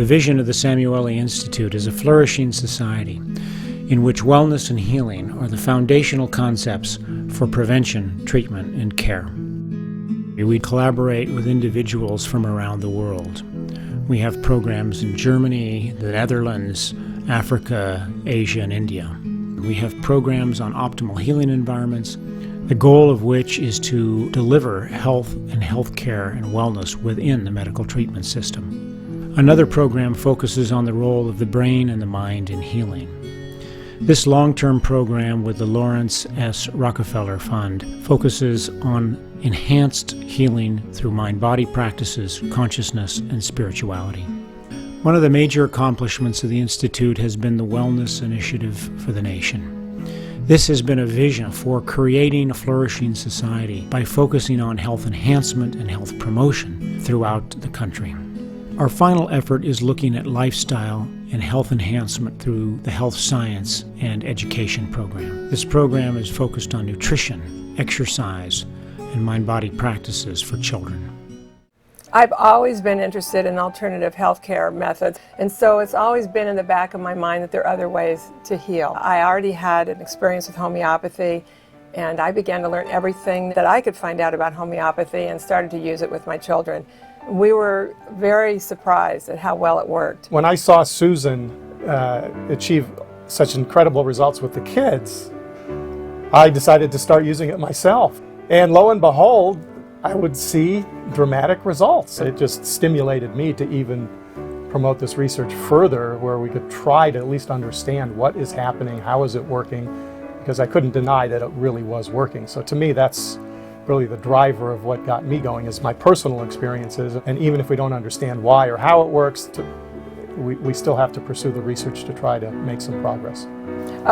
The vision of the Samueli Institute is a flourishing society in which wellness and healing are the foundational concepts for prevention, treatment, and care. We collaborate with individuals from around the world. We have programs in Germany, the Netherlands, Africa, Asia, and India. We have programs on optimal healing environments, the goal of which is to deliver health and health care and wellness within the medical treatment system. Another program focuses on the role of the brain and the mind in healing. This long-term program with the Lawrence S. Rockefeller Fund focuses on enhanced healing through mind-body practices, consciousness, and spirituality. One of the major accomplishments of the Institute has been the Wellness Initiative for the nation. This has been a vision for creating a flourishing society by focusing on health enhancement and health promotion throughout the country. Our final effort is looking at lifestyle and health enhancement through the health science and education program. This program is focused on nutrition, exercise, and mind-body practices for children. I've always been interested in alternative healthcare methods, and so it's always been in the back of my mind that there are other ways to heal. I already had an experience with homeopathy, and I began to learn everything that I could find out about homeopathy and started to use it with my children. We were very surprised at how well it worked. When I saw Susan achieve such incredible results with the kids, I decided to start using it myself. And lo and behold, I would see dramatic results. It just stimulated me to even promote this research further, where we could try to at least understand what is happening, how is it working, because I couldn't deny that it really was working. So to me, that's really the driver of what got me going, is my personal experiences. And even if we don't understand why or how it works, we still have to pursue the research to try to make some progress.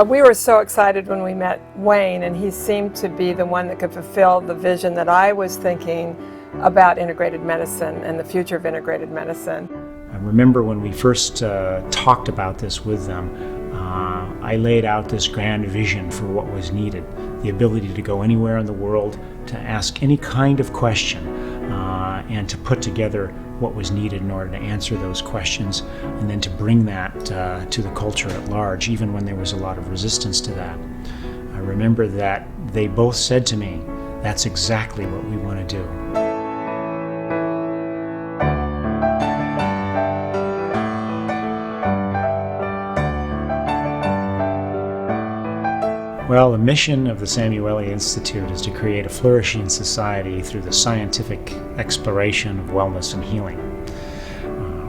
We were so excited when we met Wayne, and he seemed to be the one that could fulfill the vision that I was thinking about integrated medicine and the future of integrated medicine. I remember when we first talked about this with them, I laid out this grand vision for what was needed, the ability to go anywhere in the world, to ask any kind of question, and to put together what was needed in order to answer those questions, and then to bring that to the culture at large, even when there was a lot of resistance to that. I remember that they both said to me, "That's exactly what we want to do." Well, the mission of the Samueli Institute is to create a flourishing society through the scientific exploration of wellness and healing.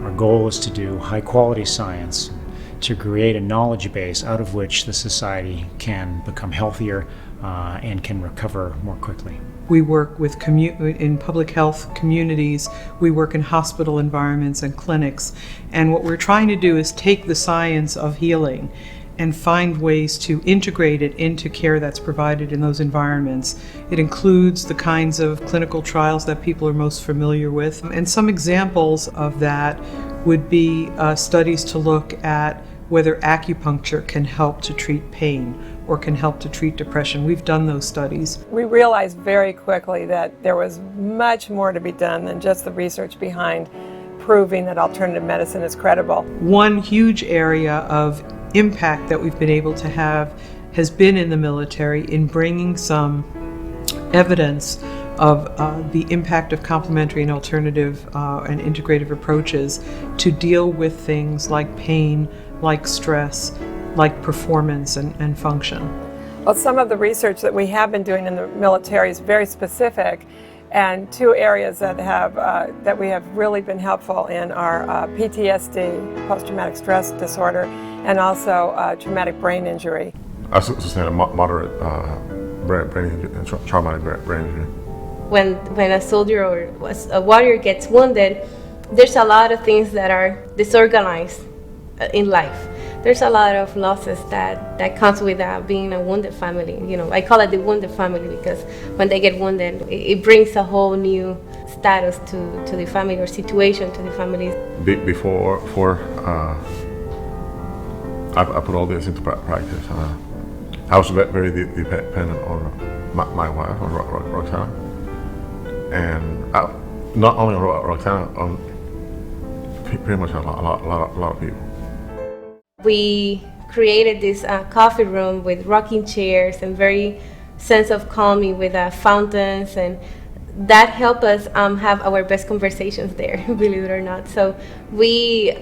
Our goal is to do high-quality science, to create a knowledge base out of which the society can become healthier and can recover more quickly. We work with in public health communities, we work in hospital environments and clinics, and what we're trying to do is take the science of healing and find ways to integrate it into care that's provided in those environments. It includes the kinds of clinical trials that people are most familiar with. And some examples of that would be studies to look at whether acupuncture can help to treat pain or can help to treat depression. We've done those studies. We realized very quickly that there was much more to be done than just the research behind proving that alternative medicine is credible. One huge area of impact that we've been able to have has been in the military in bringing some evidence of the impact of complementary and alternative and integrative approaches to deal with things like pain, like stress, like performance and function. Well, some of the research that we have been doing in the military is very specific, and two areas that we have really been helpful in are PTSD, post-traumatic stress disorder, and also traumatic brain injury. I sustained a moderate brain injury, traumatic brain injury. When a soldier or a warrior gets wounded, there's a lot of things that are disorganized in life. There's a lot of losses that comes with being a wounded family. You know, I call it the wounded family because when they get wounded, it brings a whole new status to the family or situation to the family. Before I put all this into practice, I was very dependent on my wife, on Roxana, and not only on Roxana, on pretty much a lot of people. We created this coffee room with rocking chairs and very sense of calming with fountains, and that helped us have our best conversations there, believe it or not. So we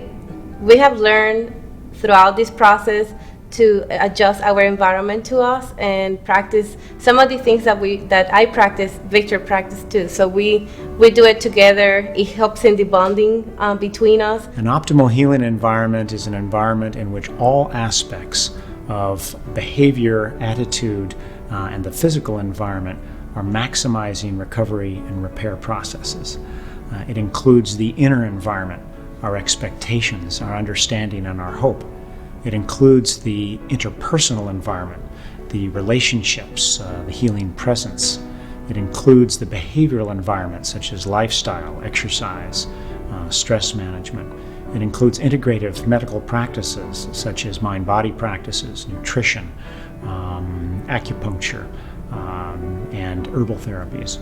have learned throughout this process to adjust our environment to us and practice some of the things that I practice, Victor practiced too. So we do it together. It helps in the bonding between us. An optimal healing environment is an environment in which all aspects of behavior, attitude, and the physical environment are maximizing recovery and repair processes. It includes the inner environment, our expectations, our understanding, and our hope. It includes the interpersonal environment, the relationships, the healing presence. It includes the behavioral environment, such as lifestyle, exercise, stress management. It includes integrative medical practices, such as mind-body practices, nutrition, acupuncture, and herbal therapies.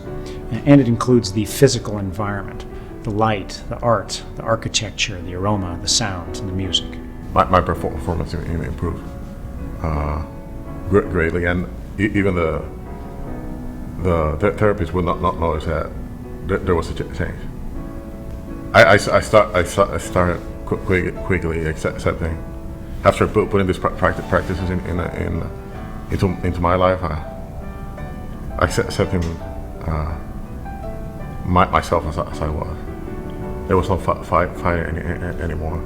And it includes the physical environment, the light, the art, the architecture, the aroma, the sounds, and the music. My performance improved greatly, and even the therapists would not notice that there was a change. I started quickly accepting, after putting these practices into my life. I accepting myself as I was. There was no fight anymore.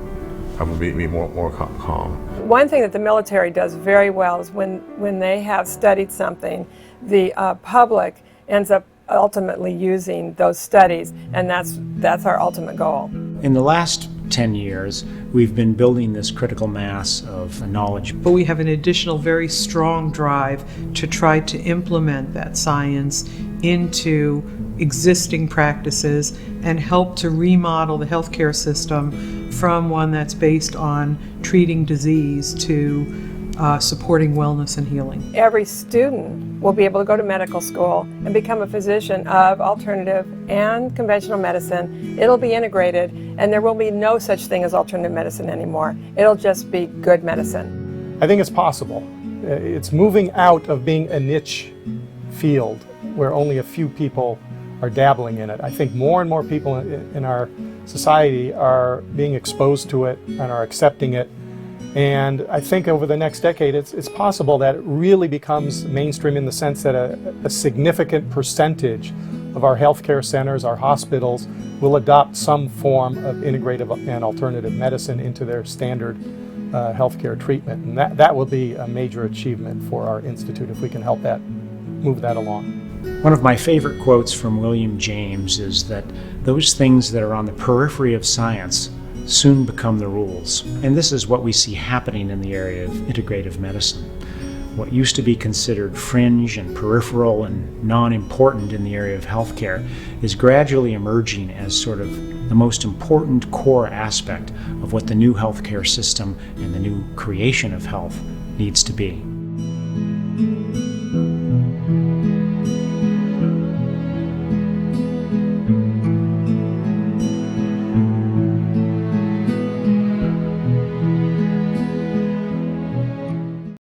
I would be more calm. One thing that the military does very well is when they have studied something, the public ends up ultimately using those studies, and that's our ultimate goal. In the last 10 years, we've been building this critical mass of knowledge. But we have an additional very strong drive to try to implement that science into existing practices and help to remodel the healthcare system from one that's based on treating disease to supporting wellness and healing. Every student will be able to go to medical school and become a physician of alternative and conventional medicine. It'll be integrated, and there will be no such thing as alternative medicine anymore. It'll just be good medicine. I think it's possible. It's moving out of being a niche field where only a few people are dabbling in it. I think more and more people in our society are being exposed to it and are accepting it. And I think over the next decade, it's possible that it really becomes mainstream in the sense that a significant percentage of our healthcare centers, our hospitals, will adopt some form of integrative and alternative medicine into their standard healthcare treatment. And that will be a major achievement for our institute if we can help move that along. One of my favorite quotes from William James is that those things that are on the periphery of science soon become the rules. And this is what we see happening in the area of integrative medicine. What used to be considered fringe and peripheral and non-important in the area of healthcare is gradually emerging as sort of the most important core aspect of what the new healthcare system and the new creation of health needs to be.